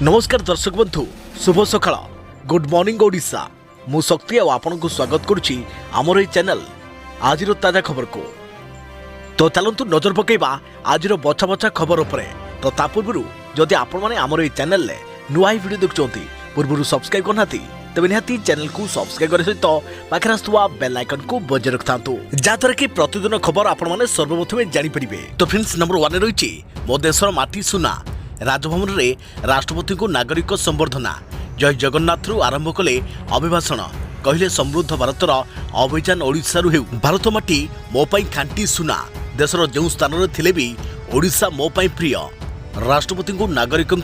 नमस्कार दर्शक बंधु शुभ सकाळ गुड मॉर्निंग ओडिशा मु शक्ति आपन को स्वागत करुच्ची आमर ये चैनल आज ताजा खबर को। तो चलतु नजर पकेबा आज बछा बछा खबर उपरे। तो ता पूर्व जदि आपण माने आमर ये चैनल ले नुआ वीडियो देखुंती पूर्व सब्सक्राइब करना तेज निहाती चैनल को सब्सक्राइब करने सहित पाखे आसुवा बेल आइकन को बजाय रखिथांतु जहाँद्वारा कि प्रतिदिन खबर आपण माने सर्वप्रथमे जानिपारे। तो फ्रेंड्स नंबर 1 रही मो देशर माटी सुना राजभवन में राष्ट्रपति को नागरिक संबर्धना जय जगन्नाथ आरंभ कले अभिभाषण कहले समृद्ध भारतर अभियान ओडिशारू हेउ भारत माटी मो पाई खांटी सुना देशर जो स्थान में थिले भी ओडिशा मो पाई प्रिय राष्ट्रपति को नागरिक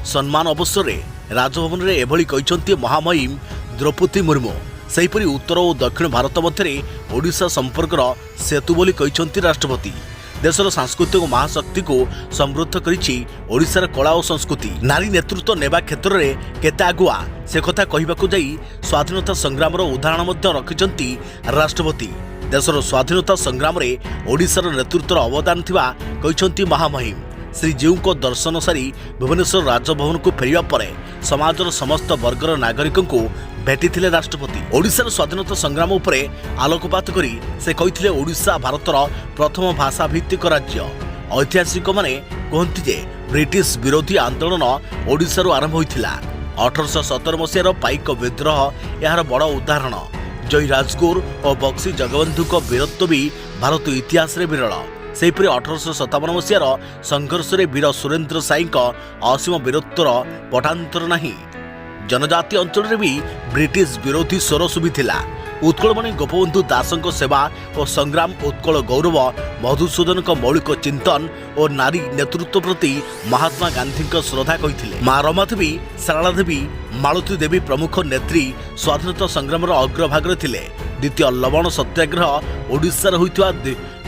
सम्मान अवसर में राजभवन में एभली कहते महामहिम द्रौपदी मुर्मू सेहीपरि उत्तर और दक्षिण भारत मध्य ओडिशा संपर्कर सेतु बोली कहते राष्ट्रपति देशर सांस्कृतिक महाशक्ति को समृद्ध करिछि ओडिशार कला और संस्कृति नारी नेतृत्व नेबा क्षेत्र में केते आगुआ से कथा कहबाकू जाई स्वाधीनता संग्राम उदाहरण मध्य रखिछंती राष्ट्रपति देशर स्वाधीनता संग्राम में ओडिशार नेतृत्व अवदान थिबा कहछंती महामहिम श्रीजीव को दर्शन सारी भुवनेश्वर राजभवन को फेरिबा परे समाजर समस्त वर्गर नागरिक को भेटी राष्ट्रपति ओडिशार स्वाधीनता संग्राम उपरे आलोकपात करी से कहिथिले ओडिशा भारतर प्रथम भाषा भित्तिक राज्य ऐतिहासिक माने कहती जे ब्रिटिश विरोधी आंदोलन ओडिशारू आरंभ होइथिला 1817 मसीहार पाइक विद्रोह यार बड़ उदाहरण जय राजगुरु और बक्सी जगबंधु वीरत्व भी भारत इतिहास रे विरल सेहीपरि 1857 मसीहार संघर्ष रे वीर सुरेंद्र साई असीम वीरत्वर पटांतर नहीं जनजाति अंचल भी ब्रिटिश विरोधी स्वर शुभिथिला उत्कलमणि गोपबंधु दासଙ୍କ सेवा और संग्राम उत्कल गौरव मधुसूदन मौलिक चिंतन और नारी नेतृत्व प्रति महात्मा गांधी श्रद्धा कही माँ रमादेवी सारला देवी मालती देवी प्रमुख नेत्री स्वाधीनता संग्राम अग्रभाग थिले द्वितीय लवण सत्याग्रह ओडिशार होइतिबा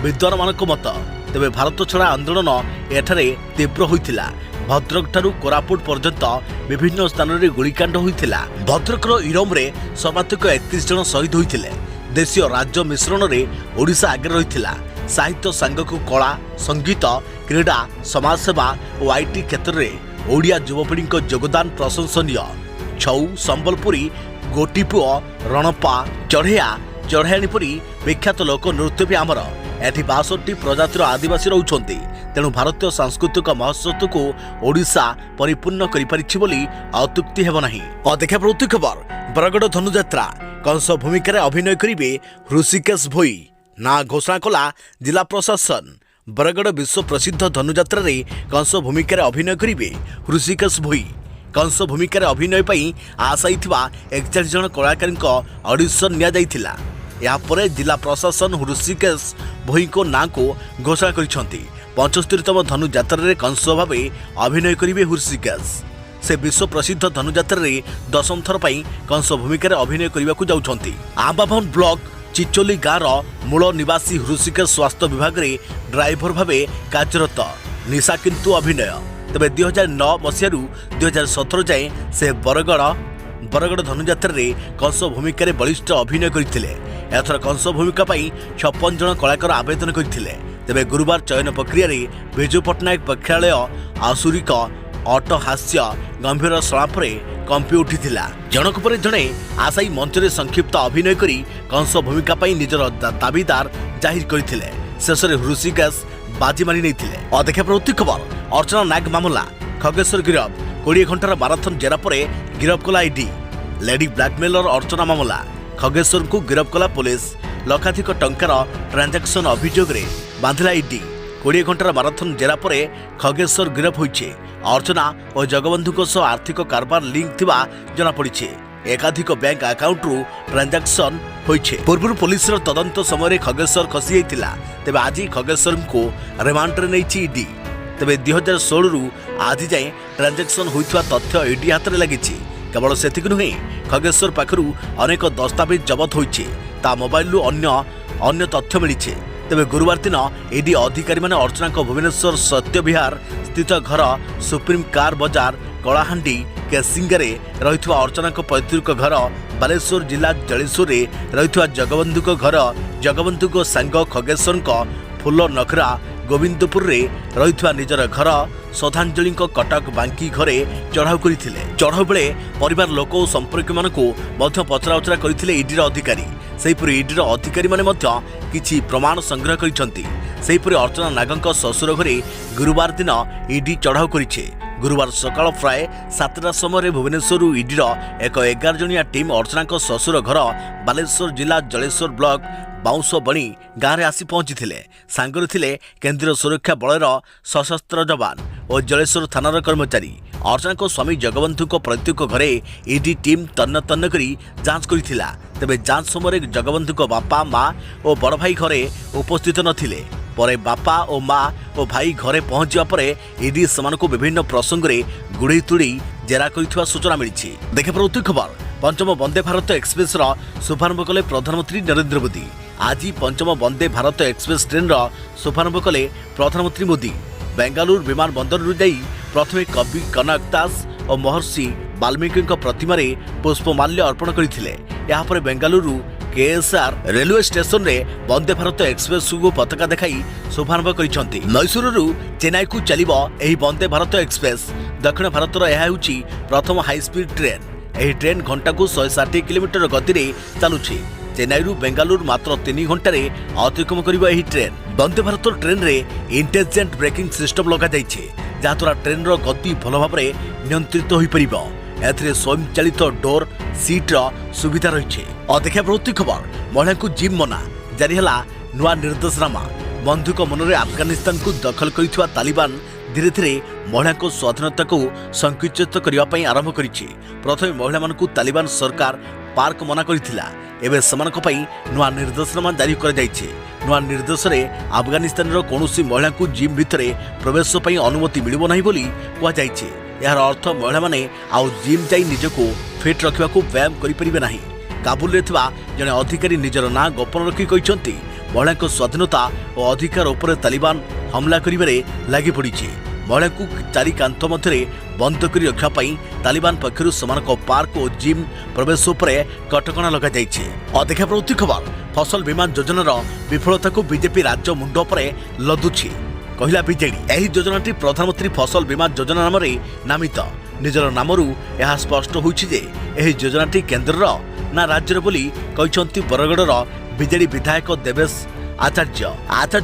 विद्वान मानक मत तेबे भारत छड़ा आंदोलन एठारे तीव्र होइतिला भद्रक ठारू कोरापुट पर्यंत विभिन्न स्थान में गुलिकांड होइतिला भद्रकर इरम रे सर्वाधिक 31 जन शहीद होइतिले देशीय राज्य मिश्रण रे ओडिशा आगे रहितिला साहित्य सांगक कला संगीत क्रीड़ा समाजसेवा और आईटी क्षेत्र में ओडिया युवपीढ़ी योगदान प्रशंसनीय छऊ संबलपुरी गोटीपुओ रणपा चढ़ैया चढ़ैयाणी परी विख्यात लोक नृत्य भी आमर एठी 62 प्रजातिर आदिवासी रहउछन्ति तेणु भारतीय सांस्कृतिक महोत्सव को ओडिशा परिपूर्ण करिपारिछि बोली अत्युक्ति हेब नाही। देखा प्रति खबर बरगड़ धनुयात्रा कंस भूमिका रे अभिनय करिवे ऋषिकेश भोई ना घोषणा कला जिला प्रशासन बरगड़ विश्व प्रसिद्ध धनुयात्रा रे कंस भूमिका रे अभिनय करिवे ऋषिकेश भोई कंस भूमिका रे अभिनय पई आशाइथिबा 41 जन कलाकार ऑडिशन निया जाइथिला यापर जिला प्रशासन ऋषिकेश भोई को ना को घोषणा करिसंती 75तम धनुयात्रा रे कंस भाव अभिनय करिवे ऋषिकेश से विश्व प्रसिद्ध धनुयात्रा रे 10म थर पई कंस भूमिका रे अभिनय करिबाकू जाउछंती आंबाभवन ब्लॉक चिचोली गाँव मूल निवासी ऋषिकेश स्वास्थ्य विभाग रे ड्राइवर भाव कार्यरत निशा किंतु अभिनय तेज 2009 मसीह 2017 जाए से बरगड़ धनुयात्रा रे कंस भूमिका रे बलिष्ठ अभिनय करथिले एथर कंस भूमिका पाई 56 जन कलाकार आवेदन करथिले तेबे गुरुवार चयन प्रक्रिया रे बिजू पट्टनायक प्रेक्षालय आसुरिक अट्टहास्य गंभीर सलापरे कंपी उठिथिला जनक पर जणे आशाई मंच रे संक्षिप्त अभिनय करी कंस भूमिका पाई निजर दाबीदार जाहिर करथिले शेष रे ऋषिकेश बाजी मारी नहीं देखा प्रवृत्ति खबर अर्चना नाग मामला खगेश्वर गिरफ 20 घंटार माराथन जेरा पर गिरफ कला ईडी लेडी ब्लैकमेलर अर्चना मामला खगेश्वर को गिरफ कला पुलिस लक्षाधिक टंकार ट्रांजैक्शन अभियोग रे बांधिला ईडी 20 घंटार माराथन जेरा पर खगेश्वर गिरफ होइछे अर्चना और जगबंधु सह आर्थिक कारबार लिंक थिबा जना पड़िछे एकाधिक बैंक अकाउंट रु ट्रांजैक्शन होइछे पूर्व पुलिस तदंत समय खगेश्वर खसी जाइतिला तेबे आज खगेश्वर को रिमांड रे नैछि ईडी तेबे 2016 रु आज जाए ट्रांजैक्शन होइथवा तथ्य ईडी हाथ रे लागिछि केवल सेतिक नुहे खगेश्वर पाखरु अनेक दस्तावेज जबत होइछे ता मोबाइल रु अन्य तथ्य मिलिछे तेबे गुरुवार दिन ईडी अधिकारी माने अर्चना को भुवनेश्वर सत्य विहार स्थित घर सुप्रीम कार बाजार कलाहांडी केसिंगरे रहिथवा अर्चना को पैतृक घर बालेश्वर जिला जलेश्वर रे रहिथवा जगबंधु घर जगबंधु सांग खगेश्वर फूल नखरा गोविंदपुर रे रहितवा निजर घर श्रद्धांजलि कटक बांकी घरे चढ़ाऊ करथिले। चढ़ाऊ बेले परिवार लोक और संपर्क मानकु मध्य पचराउचरा करथिले ईडीर अधिकारी। सेहिपरि ईडीर अधिकारी माने मध्य किछि प्रमाण संग्रह करिसंती। सेहिपरि अर्चना नागंक ससुर घरे गुरुवार दिन ईडी चढ़ाऊ करिछे। गुरुवार सकाळ प्राय 7टा समय भुवनेश्वर ईडीर एक 11 जणिया टीम अर्चना ससुर घर बालेश्वर जिला जलेश्वर ब्लॉक बाउंस बणी गाँव में आसी पहुंची। सांगरे थिले केंद्रीय सुरक्षा बलर सशस्त्र जवान और जलेश्वर थानार कर्मचारी। अर्चना स्वामी जगबंधु प्रत्येक घरे ईडी टीम तन्न तन्न करी जांच करथिला। तेबे जांच समय जगबंधु बापा माँ और बड़ भाई घरे उपस्थित नथिले। परे बापा और माँ और भाई घरे पहुंचा पर ईडी सेमानकु विभिन्न प्रसंग में गुड़े तुड़ी जेरा करिथिबा सूचना मिली। देखे परवर्ती खबर पंचम वंदे भारत एक्सप्रेस शुभारंभ कले प्रधानमंत्री नरेंद्र मोदी। आज पंचम वंदे भारत एक्सप्रेस ट्रेन शुभारंभ कले प्रधानमंत्री मोदी। बेंगालुरु विमान बंदर जाई प्रथमे कवि कनक दास और महर्षि वाल्मीकि प्रतिमा पुष्पमाल्य अर्पण करथिले। यहाँ पर बेंगालुरु केएसआर रेलवे स्टेशन रे वंदे भारत एक्सप्रेस को पताका देखाई शुभारंभ करिसंती। मैसूरु चेन्नई को चलिबो एही वंदे भारत एक्सप्रेस। दक्षिण भारतर यह होउची प्रथम हाई स्पीड ट्रेन। एही ट्रेन घंटा को 160 किलोमीटर गति रे चलुछि। चेन्नई बेंगालुरु मात्र 3 घंटे अतिक्रम करिबो एही ट्रेन। वंदे भारत ट्रेन रे इंटेलिजेंट ब्रेकिंग सिस्टम लगा जाइछे, जहाद्वारा ट्रेन रो गति भल भाव नियंत्रित हो पारिबो। एथिरे स्वयंचालित डोर सीट सुविधा रही। और देखा प्रवृत्ति खबर महिला को जिम मना जारी है नुआ निर्देशनामा। बंधुक मन में अफगानिस्तान को दखल कर तालिबान धीरे धीरे महिला स्वाधीनता को संकुचित करने आरंभ कर। प्रथम महिला मानक तालिबान सरकार पार्क मना करथिला। एबे समानक पई नुआ निर्देशनामा जारी कर जाइछे। नुआ निर्देश रे अफगानिस्तान रो कोनोसी महिला को जिम भितरे प्रवेश पई अनुमति मिलिबो नाही बोली कहा जाइछे। यार अर्थ महिला माने आउ जिम जाई निजको फिट रखिबा को व्यायाम करि परिबे नाही। काबुल रे थिबा जने अधिकारी निजर ना गोपन रखि कहिसंती महिला को स्वाधीनता और अधिकार उपर तालिबान हमला करिबारे लागि पड़िछि। महिला को चारि कांथ मध्य बंद कर रखा तालिबान पक्षर समानक पार्क और जिम प्रवेश उपर कटकणा लगा जाइछे। और देखा प्रवृत्ति खबर फसल बीमा योजनार विफलता को बीजेपी राज्य मुंड पर लदुछि कहला बीजेडी। यही योजनाटी प्रधानमंत्री फसल बीमा योजना नाम नामित। निजर नामरू यह स्पष्ट होइछि जे एही योजनाटी केंद्रर ना राज्यर बोली कहिसंती बरगड़र बीजेडी विधायक देवेश आचार्य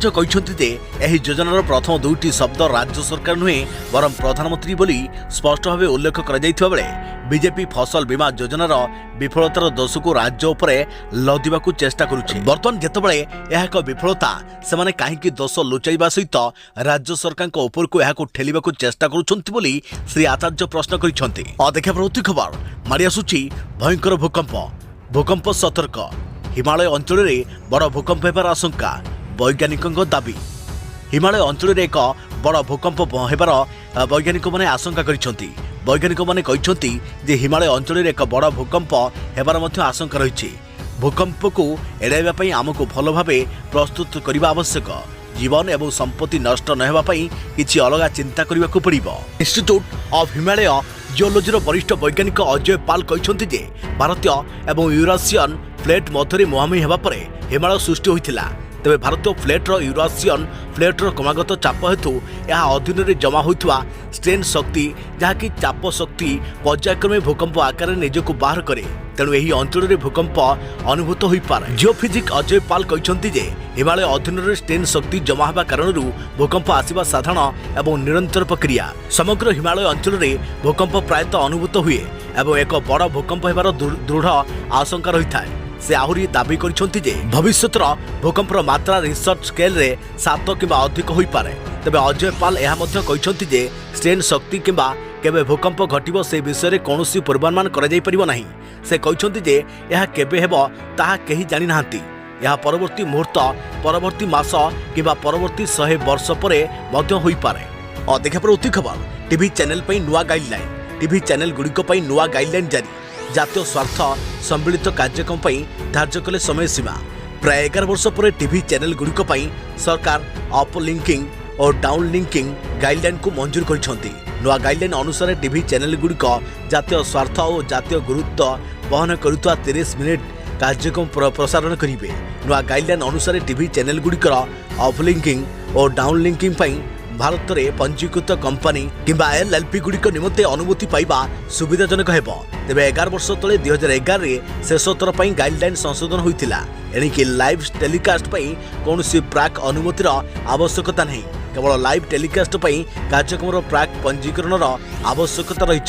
कहते जे एही योजनार प्रथम 2टी शब्द राज्य सरकार नुहे बरम प्रधानमंत्री बोली स्पष्ट भाव उल्लेख कर बेले बीजेपी फसल बीमा योजनार विफलतार दोष को राज्य उपरे लदिबा को चेष्टा करुछे। बर्तमान जेतेबेले यह एक विफलता सेमाने काहेकि दोष लुचाइबा सहित राज्य सरकार को ऊपर को यहाको ठेलिबा को चेष्टा करुछंती बोली श्री आचार्य प्रश्न करिसंती। देखा प्रवृत्ति खबर मारी आसुछि भयंकर भूकंप सतर्क। हिमालय अंचल में बड़ भूकंप होबार आशंका वैज्ञानिकों दाबी। हिमालय अंचल में एक बड़ भूकंप होबार वैज्ञानिक मैंने आशंका करिसंती। वैज्ञानिक मैंने कहिसंती जे हिमालय अंचल में एक बड़ भूकंप होबार मध्य आशंका रही। भूकंप को एड़ाइबा पई आमको भल भावे प्रस्तुत करबा आवश्यक। जीवन एवं संपत्ति नष्ट न होबा पई किछि अलगा चिंता करबा को पड़िबो। इंस्टीट्यूट ऑफ हिमालय जियोलॉजीर वरिष्ठ वैज्ञानिक अजय पाल कहते जे भारतीय एवं यूरासियन प्लेट मध्य मुहांमुही होगा पर हिमालय सृष्टि होता। तेज भारतीय प्लेट्र यूरासियन प्लेट्र क्रमागत चाप हेतु यह अधीन में जमा होता स्ट्रेन शक्ति जहाँकि चाप शक्ति पर्यायक्रमे भूकंप आकार निजक बाहर करे। तेणु यही अंचल में भूकंप अनुभूत हो पारे। जियोफिजिक अजय पाल कहते जे हिमालय अधीन में स्ट्रेन शक्ति जमा होगा कारण भूकंप आसवा साधारण एवं निरंतर प्रक्रिया। समग्र हिमालय अंचल में भूकंप प्रायतः अनुभूत हुए एवं एक बड़ भूकंप होबार दृढ़ आशंका रही है। से आहुरी दाबी करिसंती जे भविष्यतर भूकंपर मात्रा रिसर्च स्केल रे 7 किंबा अधिक होई पारे। तबे अजय पाल यह मध्य कहिसंती जे स्ट्रेन शक्ति किंबा केबे भूकंप घटिबो से विषय रे कोनोसी पूर्वानुमान करा जाई परिबो नाही। से कहिसंती जे यह केबे हेबो ताहा केही जानि नाहंती। यह परवर्ती मुहूर्त परवर्ती मास किंबा परवर्ती 100 वर्ष परे मध्य होई पारे। और देखा प्रवृत्ति खबर टीवी चैनल पई नुआ गाइडलाइन। टीवी चैनल गुड़िक पई नुआ गाइडलाइन जारी। जातीय स्वार्थ सम्मिलित कार्यक्रम धार्य कले समय सीमा। प्राय 11 वर्ष पर टीवी चैनल गुड़िक सरकार अप लिंकिंग और डाउन लिंकिंग गाइडलाइन को मंजूर कर। नुआ गाइडलाइन अनुसार टीवी चैनल गुड़िक जातीय स्वार्थ और जातीय गुरुत्व बहन करुवा 30 मिनिट कार्यक्रम प्रसारण करेंगे। नुआ गाइडलाइन अनुसार टीवी चैनल गुड़िकर अपलिंकिंग और डाउनलिंकिंग भारत में पंजीकृत कंपनी किंबा LLP गुड़िक निमंते अनुमति पाइबा सुविधाजनक हेब। तेबे 11 वर्ष तले 2011 रे शेष थर पर गाइडलाइन संशोधन होइतिला। एणिकी लाइव टेलीकास्ट कौन प्राक अनुमतिर आवश्यकता नहीं, केवल लाइव टेलीकास्ट कार्यक्रम प्राक पंजीकरण आवश्यकता रही।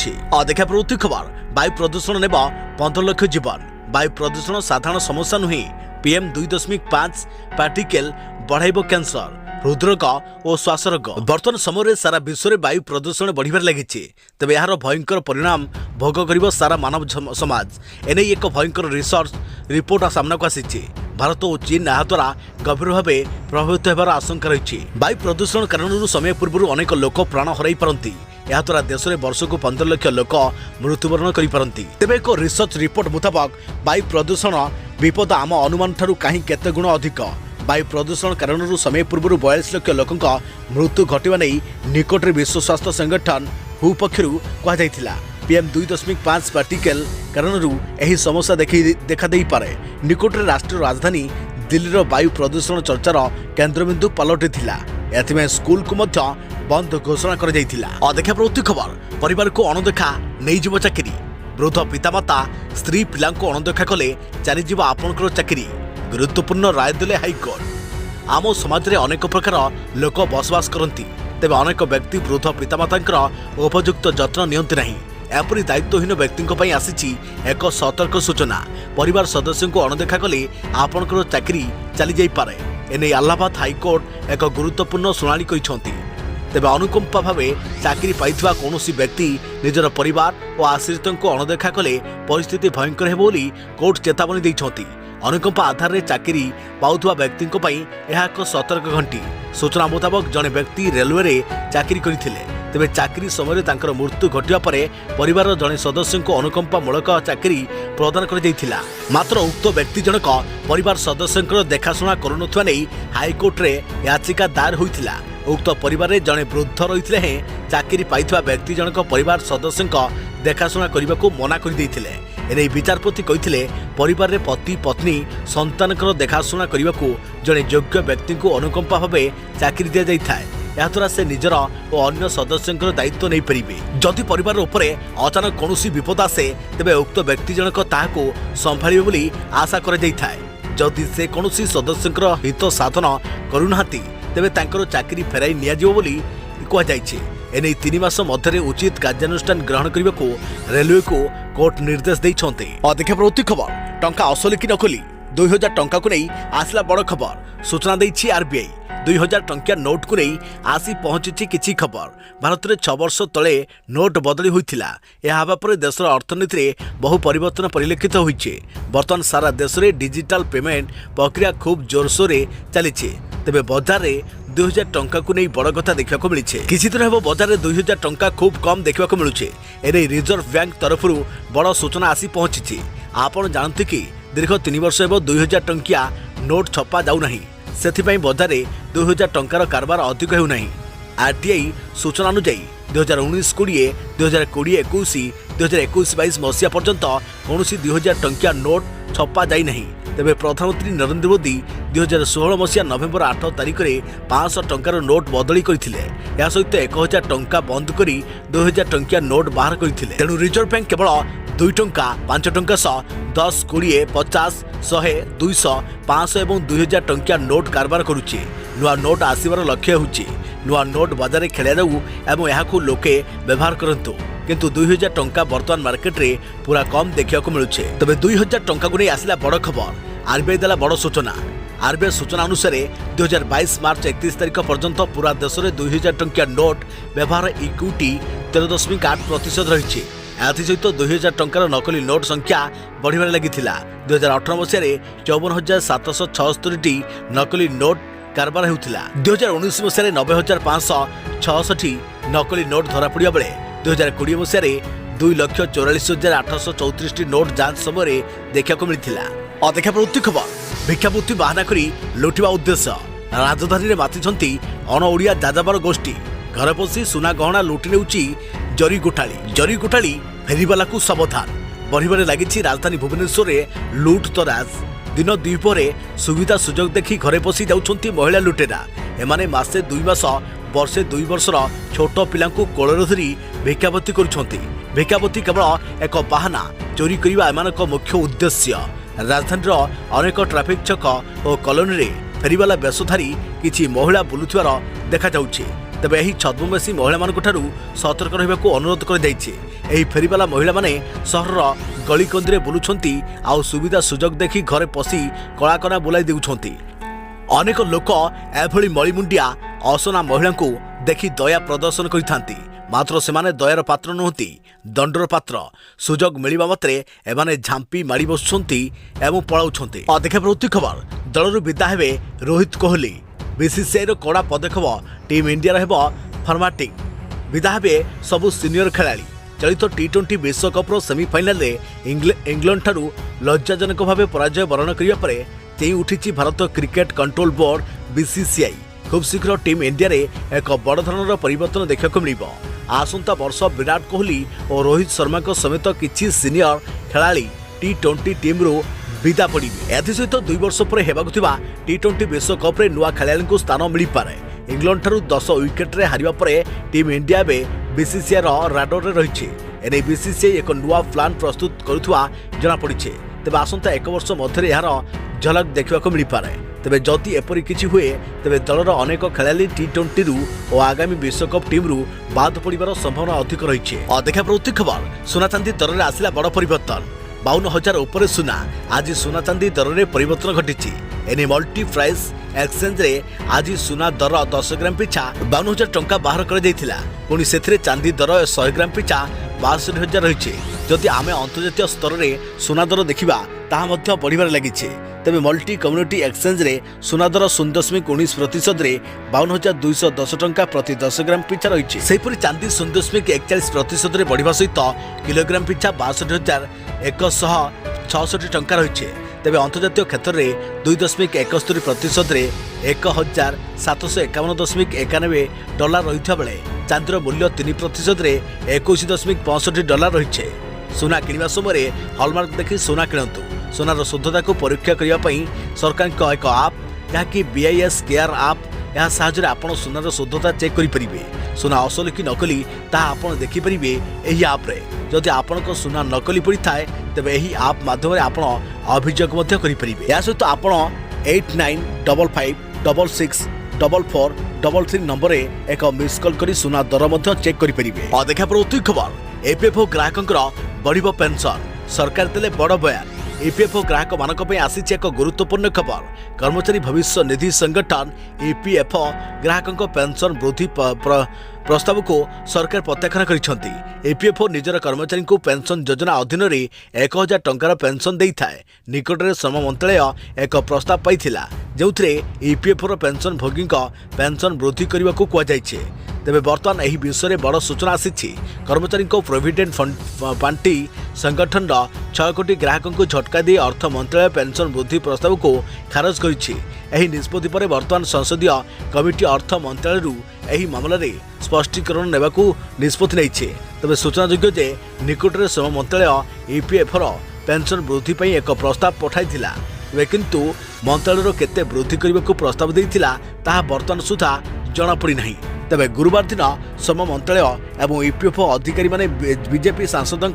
देखा प्रवृत्ति खबर वायु प्रदूषण नेब 15 लाख जीवन। वायु प्रदूषण साधारण समस्या नुहे। PM 2.5 पार्टिकल बढ़ाइब कैंसर, हृदरोग और श्वास रोग। वर्तमान समय सारा विश्व में वायु प्रदूषण बढ़िबार लगी। तेबे यार भयंकर परिणाम भोग कर सारा मानव समाज। एने एक भयंकर रिसर्च रिपोर्ट सामना को आसी। भारत और चीन या द्वारा गंभीर भाव प्रभावित होबार आशंका रही। वायु प्रदूषण कारण समय पूर्व अनेक लोक प्राण हराई पारती। या द्वारा देश में वर्ष को 15 लाख लोक मृत्युवरण करपारती। तेबे एक रिसर्च रिपोर्ट मुताबक वायु प्रदूषण विपद आम अनुमान ठारू कहीं केते गुण अधिक। वायु प्रदूषण कारण समय पूर्व 42 लाख लोक मृत्यु घटवा नहीं निकटरे विश्व स्वास्थ्य संगठन WHO पक्षर कहुला। PM 2.5 पार्टिकल कारण यह समस्या देखा दे पारे। निकटरे राष्ट्रीय राजधानी दिल्लीर वायु प्रदूषण चर्चार केन्द्रबिंदु पलटि एथिमे स्कूल को मध्य बंद घोषणा कर देखा प्रवृत्ति खबर परिवार को अणदेखा नहीं जीव चाकरी। वृद्ध पितामाता स्त्री पिला अणदेखा कले चलीज आपणकर चाकरी। गुरुत्वपूर्ण राय देले हाईकोर्ट। आम समाज में अनेक प्रकार लोक बसवास करती। तेबे अनेक व्यक्ति वृद्ध पितामाता उपयुक्त जत्न नियंती नहीं। एपरी दायित्वहीन व्यक्ति आसी एक सतर्क सूचना। परिवार सदस्य को अणदेखा कले आपणकर चाकरी चली जाई पारे। एने इलाहाबाद हाईकोर्ट एक गुरुत्वपूर्ण शुणाणी करिसेंती। तेबे अनुकंपा भाव चाकरी पाइथिबा कौनसी व्यक्ति निजर परिवार और आश्रितों को अणदेखा कले परिस्थिति भयंकर हेबो बोली कोर्ट चेतावनी दैछंती। अनुकंपा आधार में चाकरी पाउथुवा व्यक्ति यह एक सतर्क घंटी। सूचना मुताबक जड़े व्यक्ति रेलवे रे चाकरी करथिले। तेबे चाकरी समय तांकर मृत्यु घटिया परे परिवार जड़े सदस्य को अनुकंपा मूलक चाकरी प्रदान कर जाइथिला। मात्र उक्त व्यक्ति जनक परिवार सदस्य देखाशुना करुनथुवा नै हाईकोर्ट रे याचिका दायर होइथिला। उक्त परिवार रे जड़े वृद्ध रहिथिले हैं चाकरी पाइथुवा व्यक्ति जनक परिवार सदस्य देखाशुना करने को मना कर देइथिले। एने विचारपति कहिथिले परिवार रे पति पत्नी संतानकर देखाशुना करने को जड़े योग्य व्यक्ति को अनुकंपा भाव चाकरी दि जाए। याद्वारा से निजर और अन्य सदस्यंकर दायित्व नहीं पारे। जदि परिवार उपरे अचानक कौनसी विपद आसे तेबे उक्त व्यक्ति जनक ताहाको संभाळिबे बोली आशा कर जाइथाय। जदि से कौनसी सदस्यंकर हित साधन करुनाहांती तेबे तांकर चाकरी फेराई नियाजिबो बोली कहुଯାଇଛି। एने 3 मास मध्य उचित कार्यानुष्ठान ग्रहण करने को रेलवे को कोर्ट निर्देश देइछन्ते। देखा प्रवृत्ति खबर टंका असली कि नकली 2000 टंका को नहीं आसला बड़ खबर। सूचना देइछि RBI। 2000 टंकिया नोट को नहीं आसी पहुंची किछि खबर। भारत में 6 वर्ष तले नोट बदली होइथिला। यह हवा पर देशर अर्थनीति में बहु परिवर्तन परिलक्षित होइछे। बर्तमान सारा देश में डिजिटल पेमेंट प्रक्रिया खूब जोरसोर चली। तेबे बाजार में 2000 टंका को नहीं बड़ कथा देखा मिली। किसी दिन हम बाजार में 2000 टंका खूब कम देखा मिलूचे। एने रिजर्व बैंक तरफ बड़ सूचना आसी पहुंची। आपण जानते कि दीर्घ 3 वर्ष एवं 2000 टंकिया नोट छपा जाऊना। से बाजार में 2000 टंकार कारबार अधिक होना। RTI सूचना अनुଯାयी 2019-20, 2020-21, 2021-22 मसीहा पर्यंत कौन 2000 टंकिया नोट छपा जाई। तेबे प्रधानमंत्री नरेंद्र मोदी 2016 मसीहा नवेम्बर 8 तारिख में 500 टंकार नोट बदली करथिले। या सहित 1000 टंका बंद करी 2000 टंकिया नोट बाहर करथिले। तेणु रिजर्व बैंक केवल 2 टंका 5 टंका 10, 20, 50, 100, 200, 500 और 2000 टंकिया नोट कारबार करुचे। नुआ नोट आसबार लक्ष्य होची नुआ नोट बाजार में खेल जाऊ एवं यहाँ लोके व्यवहार करंतु। किंतु 2000 टंका वर्तमान मार्केट रे पूरा कम देखा मिलूचे। तबे 2000 टंका को नहीं आसला बड़ खबर। RBI देला बड़ सूचना। RBI सूचना अनुसार 2022 मार्च 31 तारिख पर्यंत पूरा देश में 2000 टंकिया नोट व्यवहार इक्विटी 13.8% रही। एसहित 2000 टंकार नकली नोट संख्या बढ़िबार लगी। 2018 मसीह 54,776 नकली नोट कारबार होता। 2019 मसीह 90,566 नकली नोट धरा पड़ा बेले 2020 मसीह 2,44,834 नोट जांच समय देखा मिलता। देखा प्रवृत्ति खबर भिक्षावृत्ति बाहाना करी लुटिबा उद्देश्य। राजधानी में मातिछंती अण ओडिया जाजाबार गोष्ठी। घर पशि सुना गहना लुटि नेउची जरी गोटाळी। जरी गोटाळी फेरीवाला को सावधान। बढ़िबारे लागिछि राजधानी भुवनेश्वर में लुट तराज। दिन द्विपहरे सुविधा सुजोग देखि घरे पशि जाउछन्ति महिला लुटेरा। एमाने मासे 2 मास वर्षे 2 वर्षर छोट पिलांकु कोଳରେ धरि भिक्षावृत्ति करुछन्ति। भिक्षावृत्ति केवल एक बाहाना, चोरी करबा एमानक मुख्य उद्देश्य। राजधानीर अनेक ट्राफिक छक और कॉलोनी रे फेरीवाला बेशधारी किछि महिला बुलुथिबार देखा जाउछि। तेबे एही छद्मवेशी महिला मानक ठारू सतर्क रहिबाकू अनुरोध कर जाइछि। एही फेरीवाला महिला माने सहरर गलीकंदीरे बुलुछन्ति आउ सुविधा सुजोग देखि घरे पशि कଳାकନା बुलाई देउछन्ति। अनेक लोक एभଳି मळीमुंडिया असना महिला को देखि दया प्रदर्शन करिथांती, मात्र सेमाने दयार पात्र नहुंती, दंडर पात्र। सुजोग मिलिबा मात्रे एमाने झांपी माड़ी बसुछन्ति एवं पळाउछन्ति। देखा प्रवृत्ति खबर दलरु विदा हेबे रोहित कोहली। बीसीसीआई रो कड़ा पदक्षेप टीम इंडिया हेब फॉर्मेटिंग। विदा हेबे सबु सीनियर खेलाड़ी। चलित टी20 विश्वकप्र सेमिफाइनाल इंग्लैंड ठारू लज्जाजनक भाव पराजय वरण करने पर चेई उठी Bharat cricket control board BCCI. खूब शीघ्र टीम इंडिया रे एक बड़ धरणर परिवर्तन देखा मिल। आसंता वर्ष विराट कोहली और रोहित शर्मा समेत किछि सीनियर खेलाड़ी टी20 टीम रू विदा पड़े। एसत 2 वर्ष पर हेबाकुथिबा टी20 विश्वकप रे नुआ खेलाड़ी स्थान मिल पारे। इंग्लैंड ठारू 10 विकेट रे हारिबा परे टीम इंडिया बे बीसीसीआई राडर रे रहिछि। एने बीसीसीआई एक नुआ प्लान प्रस्तुत करुथुआ जना पड़िछे। तेबे आसंता 1 वर्ष मध्य यार झलक देखा मिल पारे। तेबे जदि एपरि किछि हुए तेबे दलर अनेक खेलाड़ी टी20 रु और आगामी विश्वकप टीम रु बाद पड़िबार संभावना अधिक रहिछे। देखा प्रवृत्ति खबर सुना चांदी दर रे आसिला बड़ परिवर्तन। 52,000 ऊपर सुना। आज सुना चांदी दर में परिवर्तन घटी। एने मल्टी प्राइस एक्सचेंज रे आज सुना दर 10 ग्राम पिछा 52,000 टंका बाहर कर जाइथिला। पुणी सेथिरे चांदी दर 100 ग्राम पिछा 62,000 रहिছে। जदि आमे अंतर्जातीय स्तर रे सुना दर देखिबा ताहा मध्य बढ़िबार लागिছে। तेबे मल्टी कम्युनिटी एक्सचेंज रे सुना दर 0.19% रे 52,210 टंका प्रति 10 ग्राम पिछा रहिছে। सेहिपरि चांदी 0.41% रे बढ़िबा सहित किलोग्राम पिछा 62,166 टंका रहिছে। तेबे अंतर्जातीय क्षेत्र में 2.71% रे 1,751.91 डॉलर रहिथा बेले चांदीर मूल्य 3% रे 21.65 डॉलर रहिছে। सुना किनिबा समय हॉलमार्क देखि सुना किणंतु। सुनार शुद्धता को परीक्षा करने सरकार एक आप जहाँकि BIS केयर आप यह साहाय्य आपण सुनार शुद्धता चेक करेंगे। सुना असल कि नकली ताहा आपण देखिपारे यही आप्रे। जदि आपण सुना नकली पड़ी थाए तेबे यही आप माध्यम आपण अभियोग करेंगे। या सहित आपण 8955664433 नंबर एक मिस कॉल करी सुना दर चेक करेंगे। देखा प्रवृत्ति खबर EPFO ग्राहकंकर बढ़िबो पेंशन। सरकार देले बड़ बयान। EPFO ग्राहक मानक पे आसीछि एक गुरुत्वपूर्ण खबर। कर्मचारी भविष्य निधि संगठन EPFO ग्राहकंक पेंशन वृद्धि प्रस्ताव को सरकार प्रत्याख्यान करिसेंति। EPFO निजर कर्मचारी को पेंशन योजना अधीन रे 1,000 टंकार पेंशन देई थाए। निकटरे श्रम मंत्रालय एक प्रस्ताव पाइथिला जेउथरे EPFO पेंशन भोगी पेंशन वृद्धि करने को कह जाइछे। तेबे वर्तमान एही विषय में बड़ सूचना आसी। कर्मचारी प्रोविडेंट पांटी संगठन 6 कोटी ग्राहकों को झटका दी अर्थ मंत्रालय पेंशन वृद्धि प्रस्ताव को खारज करिछि। एही निष्पत्ति पर वर्तमान संसदीय कमिटी अर्थ मंत्रालय एही मामला रे स्पष्टीकरण नेबाकू निष्पत्ति नैछे। तबे सूचनायोग्य जे निकटरे श्रम मंत्रालय EPFO पेंशन वृद्धि पई एक प्रस्ताव पठाइथिला। किंतु मंत्रालय केते वृद्धि करने को प्रस्ताव देइथिला ताहा वर्तमान सुधा जଣା पड़ी नहीं। तेबे गुरुवार दिन श्रम मंत्रालय एवं EPFO अधिकारी माने बीजेपी सांसदों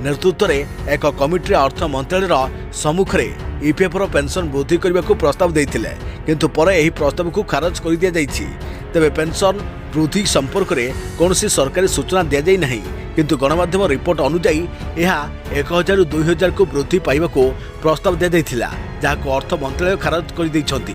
नेतृत्व में एक कमिटी अर्थ मंत्रालय सम्मुख में EPFO पेंशन वृद्धि करने को प्रस्ताव देइथिले, किंतु पर यही प्रस्ताव को खारज कर दिया जाइछि। तेबे पेंशन वृद्धि संपर्क में कौनसी सरकारी सूचना दि जाई नहीं, किंतु गणमाध्यम रिपोर्ट अनुसार यह 1,000 ରୁ 2,000 को वृद्धि पाइबा को प्रस्ताव दि जाइथिला, जहां को अर्थ मंत्रालय खारज कर दैछंती।